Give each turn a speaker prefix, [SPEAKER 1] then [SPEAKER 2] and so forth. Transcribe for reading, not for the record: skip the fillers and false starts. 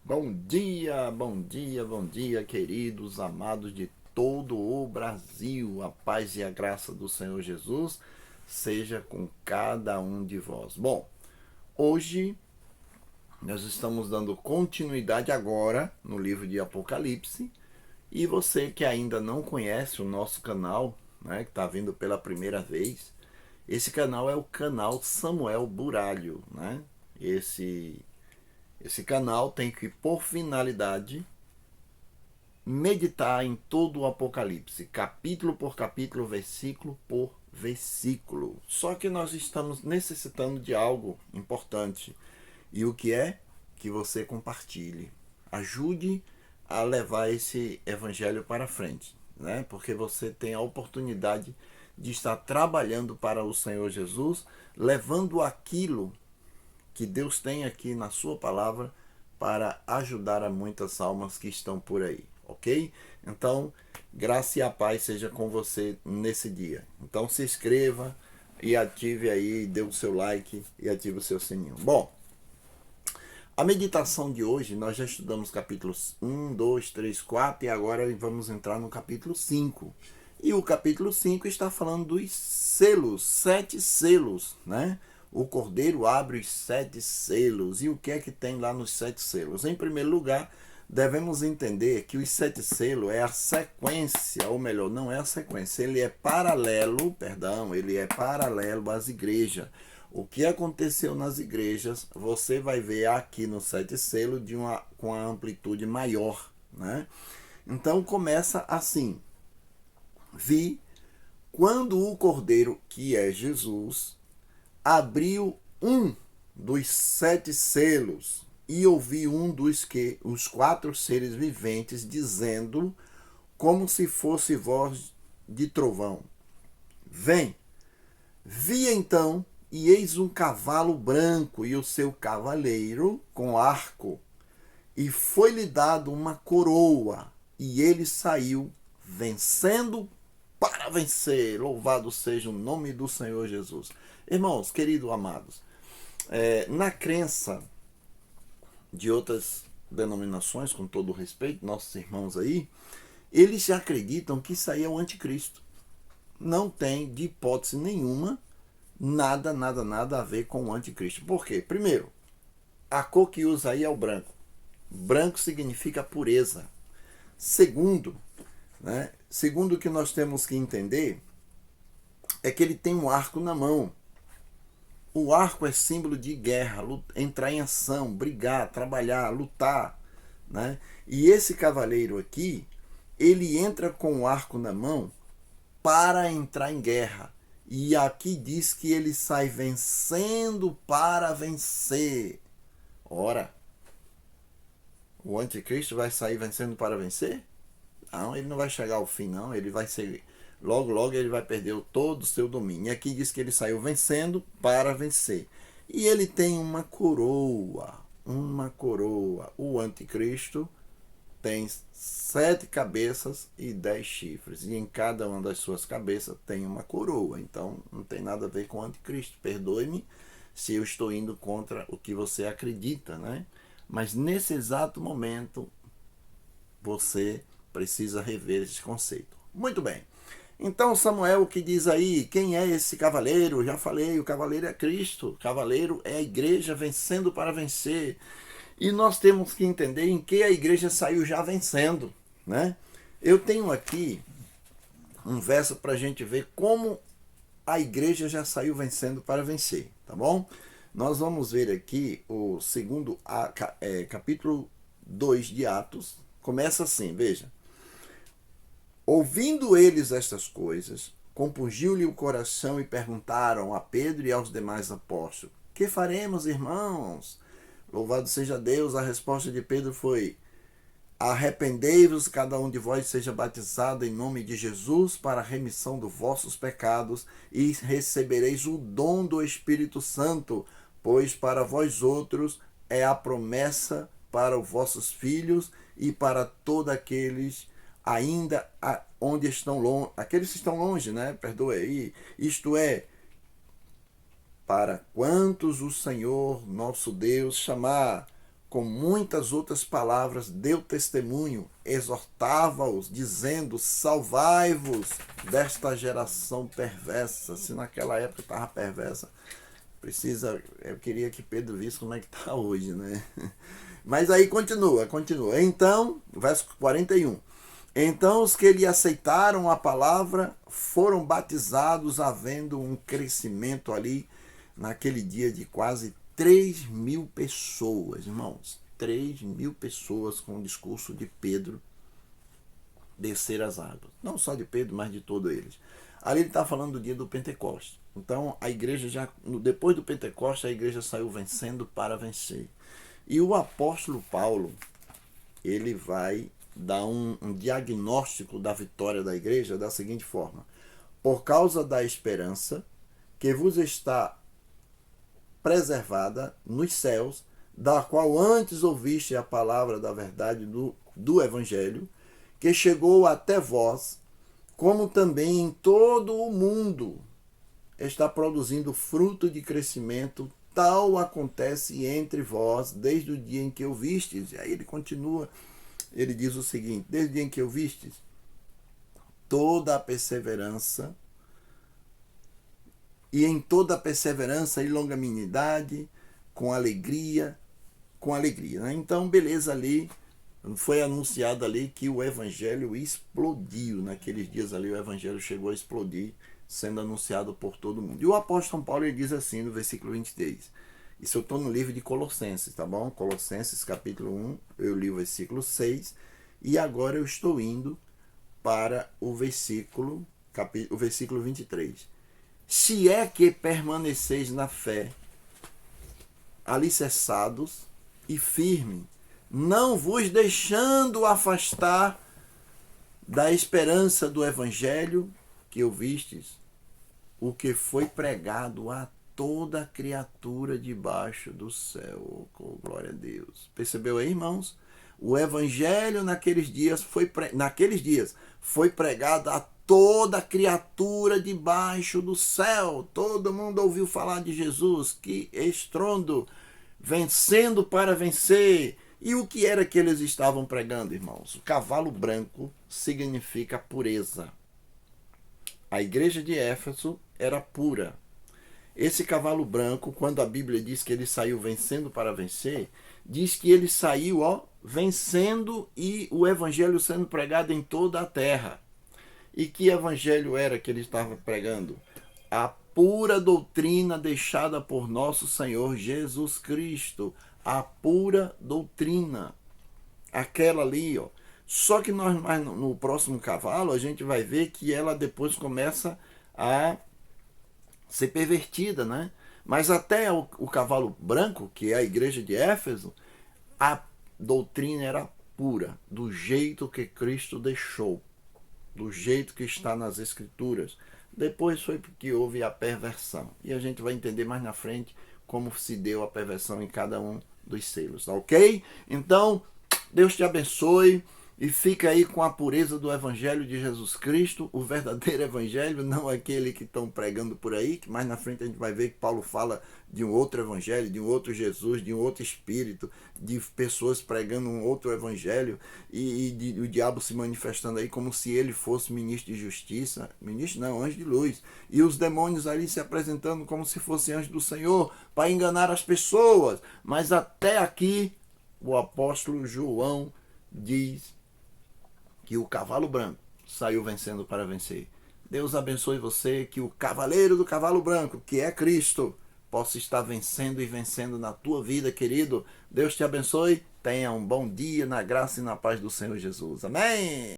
[SPEAKER 1] Bom dia, bom dia, bom dia, queridos, amados de todo o Brasil. A paz e a graça do Senhor Jesus seja com cada um de vós. Bom, hoje nós estamos dando continuidade agora no livro de Apocalipse. E você que ainda não conhece o nosso canal, né, que está vindo pela primeira vez, esse canal é o canal Samuel Buralho, né? Esse canal tem que, por finalidade, meditar em todo o Apocalipse, capítulo por capítulo, versículo por versículo. Só que nós estamos necessitando de algo importante. E o que é? Que você compartilhe. Ajude a levar esse evangelho para frente, né? Porque você tem a oportunidade de estar trabalhando para o Senhor Jesus, levando aquilo que Deus tem aqui na sua palavra para ajudar a muitas almas que estão por aí, ok? Então, graça e a paz seja com você nesse dia. Então, se inscreva e ative aí, dê o seu like e ative o seu sininho. Bom, a meditação de hoje, nós já estudamos capítulos 1, 2, 3, 4 e agora vamos entrar no capítulo 5. E o capítulo 5 está falando dos selos, 7 selos, né? O cordeiro abre os 7 selos. E o que é que tem lá nos 7 selos? Em primeiro lugar, devemos entender que os 7 selos é a sequência, ou melhor, não é a sequência, ele é paralelo, ele é paralelo às igrejas. O que aconteceu nas igrejas, você vai ver aqui no 7 selo com a amplitude maior, né? Então começa assim: vi quando o cordeiro, que é Jesus, abriu um dos 7 selos e ouvi um dos que os 4 seres viventes dizendo, como se fosse voz de trovão: vem. Vi então, e eis um cavalo branco e o seu cavaleiro com arco, e foi-lhe dado uma coroa, e ele saiu vencendo para vencer. Louvado seja o nome do Senhor Jesus. Irmãos, queridos amados, na crença de outras denominações, com todo o respeito, nossos irmãos aí, eles já acreditam que isso aí é o anticristo. Não tem, de hipótese nenhuma, nada a ver com o anticristo. Por quê? Primeiro, a cor que usa aí é o branco. Branco significa pureza. Segundo, segundo o que nós temos que entender é que ele tem um arco na mão. O arco é símbolo de guerra, entrar em ação, brigar, trabalhar, lutar, né? E esse cavaleiro aqui, ele entra com o arco na mão para entrar em guerra. E aqui diz que ele sai vencendo para vencer. Ora, o anticristo vai sair vencendo para vencer? Não, ele não vai chegar ao fim, não. Ele vai ser. Logo ele vai perder todo o seu domínio. E aqui diz que ele saiu vencendo para vencer. E ele tem uma coroa. Uma coroa. O anticristo tem 7 cabeças e 10 chifres. E em cada uma das suas cabeças tem uma coroa. Então não tem nada a ver com o anticristo. Perdoe-me se eu estou indo contra o que você acredita, né? Mas nesse exato momento você precisa rever esse conceito. Muito bem. Então Samuel, que diz aí, quem é esse cavaleiro? Já falei, o cavaleiro é Cristo. O cavaleiro é a igreja vencendo para vencer. E nós temos que entender em que a igreja saiu já vencendo, né? Eu tenho aqui um verso para a gente ver como a igreja já saiu vencendo para vencer, tá bom? Nós vamos ver aqui o segundo capítulo 2 de Atos. Começa assim, veja. Ouvindo eles estas coisas, compungiu-lhe o coração e perguntaram a Pedro e aos demais apóstolos: que faremos, irmãos? Louvado seja Deus. A resposta de Pedro foi: arrependei-vos, cada um de vós seja batizado em nome de Jesus para a remissão dos vossos pecados e recebereis o dom do Espírito Santo, pois para vós outros é a promessa para os vossos filhos e para todos aqueles ainda onde estão longe, aqueles que estão longe, né? Perdoe aí. Isto é, para quantos o Senhor nosso Deus chamar. com muitas outras palavras, deu testemunho, exortava-os, dizendo: salvai-vos desta geração perversa. Se naquela época estava perversa, eu queria que Pedro visse como é que está hoje, né? Mas aí continua. Então, verso 41. Então os que lhe aceitaram a palavra foram batizados, havendo um crescimento ali, naquele dia, de quase 3.000 pessoas, irmãos. 3.000 pessoas com o discurso de Pedro descer as águas. Não só de Pedro, mas de todos eles. Ali ele está falando do dia do Pentecostes. Então a igreja depois do Pentecostes, a igreja saiu vencendo para vencer. E o apóstolo Paulo, ele vai dar um diagnóstico da vitória da igreja da seguinte forma: por causa da esperança que vos está preservada nos céus, da qual antes ouviste a palavra da verdade do Evangelho, que chegou até vós, como também em todo o mundo está produzindo fruto de crescimento, tal acontece entre vós desde o dia em que ouvistes. E aí ele continua, ele diz o seguinte: desde o dia em que ouvistes, toda a perseverança, e em toda a perseverança e longanimidade, com alegria, né? Então, beleza, ali foi anunciado ali que o evangelho explodiu. Naqueles dias ali o evangelho chegou a explodir, sendo anunciado por todo mundo. E o apóstolo Paulo, ele diz assim no versículo 23. Isso eu estou no livro de Colossenses, tá bom? Colossenses capítulo 1, eu li o versículo 6, e agora eu estou indo para o versículo 23. Se é que permaneceis na fé, alicerçados e firmes, não vos deixando afastar da esperança do evangelho que ouvistes, o que foi pregado a toda criatura debaixo do céu. Oh, glória a Deus. Percebeu aí, irmãos? O evangelho naqueles dias foi pregado a toda criatura debaixo do céu. Todo mundo ouviu falar de Jesus. Que estrondo! Vencendo para vencer. E o que era que eles estavam pregando, irmãos? O cavalo branco significa pureza. A igreja de Éfeso era pura. Esse cavalo branco, quando a Bíblia diz que ele saiu vencendo para vencer, diz que ele saiu vencendo, e o evangelho sendo pregado em toda a terra. E que evangelho era que ele estava pregando? A pura doutrina deixada por nosso Senhor Jesus Cristo. A pura doutrina. Aquela ali, Só que nós, no próximo cavalo, a gente vai ver que ela depois começa a ser pervertida, né? Mas até o cavalo branco, que é a igreja de Éfeso, a doutrina era pura, do jeito que Cristo deixou, do jeito que está nas Escrituras. Depois foi porque houve a perversão. E a gente vai entender mais na frente como se deu a perversão em cada um dos selos, tá ok? Então, Deus te abençoe. E fica aí com a pureza do Evangelho de Jesus Cristo, o verdadeiro Evangelho, não aquele que estão pregando por aí, que mais na frente a gente vai ver que Paulo fala de um outro Evangelho, de um outro Jesus, de um outro Espírito, de pessoas pregando um outro Evangelho, e o diabo se manifestando aí como se ele fosse ministro de justiça, ministro não, anjo de luz, e os demônios ali se apresentando como se fosse anjo do Senhor, para enganar as pessoas. Mas até aqui o apóstolo João diz que o cavalo branco saiu vencendo para vencer. Deus abençoe você, que o cavaleiro do cavalo branco, que é Cristo, possa estar vencendo e vencendo na tua vida, querido. Deus te abençoe. Tenha um bom dia na graça e na paz do Senhor Jesus. Amém!